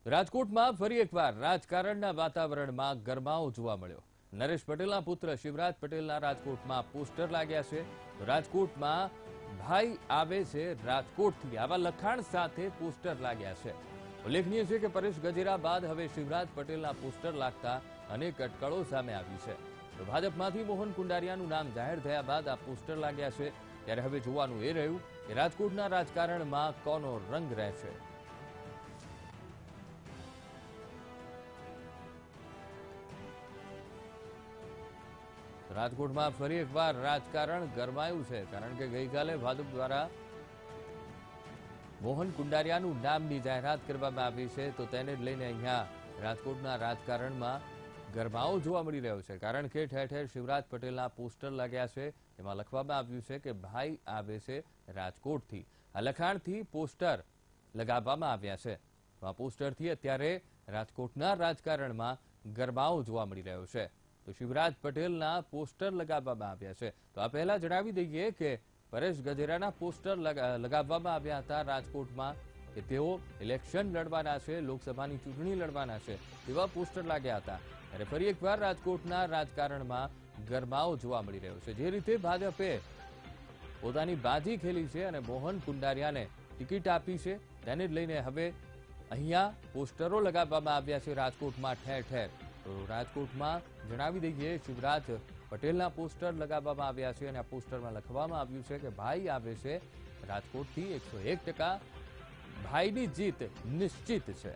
રાજકોટમાં ફરી એકવાર રાજકારણના વાતાવરણમાં ગરમાવો જોવા મળ્યો। નરેશ પટેલના પુત્ર શિવરાજ પટેલના રાજકોટમાં પોસ્ટર લાગ્યા છે। રાજકોટમાં ભાઈ આવે છે રાજકોટથી આવા લખાણ સાથે પોસ્ટર લાગ્યા છે। ઉલ્લેખનીય છે કે પરેશ ગજેરા બાદ હવે શિવરાજ પટેલના પોસ્ટર લાગતા અનેક અટકળો સામે આવી છે। તો ભાજપમાંથી મોહન કુંડારિયાનું નામ જાહેર થયા બાદ આ પોસ્ટર લાગ્યા છે। ત્યારે હવે જોવાનું એ રહ્યું કે રાજકોટના રાજકારણમાં કોનો રંગ રહેશે। રાજકોટમાં ફરી એકવાર રાજકારણ ગરમાયું છે, કારણ કે ગઈકાલે ભાજપ દ્વારા મોહન કુંડારિયાનું નામની જાહેરાત કરવામાં આવી છે। તો તેને લઈને અહીંયા રાજકોટના રાજકારણમાં ગરમાવો જોવા મળી રહ્યો છે, કારણ કે ઠેર ઠેર શિવરાજ પટેલના પોસ્ટર લાગ્યા છે। એમાં લખવામાં આવ્યું છે કે ભાઈ આવે છે રાજકોટથી। આ લખાણથી પોસ્ટર લગાવવામાં આવ્યા છે। આ પોસ્ટરથી અત્યારે રાજકોટના રાજકારણમાં ગરમાવો જોવા મળી રહ્યો છે। તો શિવરાજ પટેલના પોસ્ટર લગાવવામાં આવ્યા છે। તો આ પહેલા જણાવી દઈએ કે પરેશ ગજેરાના પોસ્ટર લગાવવામાં આવ્યા હતા રાજકોટમાં કે તેઓ ઇલેક્શન લડવાના છે, લોકસભાની ચૂંટણી લડવાના છે, તેવા પોસ્ટર લાગ્યા હતા। ત્યારે ફરી એકવાર રાજકોટના રાજકારણમાં ગરમાવો જોવા મળી રહ્યો છે। જે રીતે ભાજપે પોતાની બાજી ખેલી છે અને મોહન કુંડારિયાને ટિકિટ આપી છે, તેને જ લઈને હવે અહીંયા પોસ્ટરો લગાવવામાં આવ્યા છે રાજકોટમાં ઠેર ઠેર। તો રાજકોટમાં જણાવી દઈએ શિવરાજ પટેલના પોસ્ટર લગાવવામાં આવ્યા છે અને આ પોસ્ટરમાં લખવામાં આવ્યું છે કે ભાઈ આવે છે રાજકોટથી। 101% ભાઈની જીત નિશ્ચિત છે।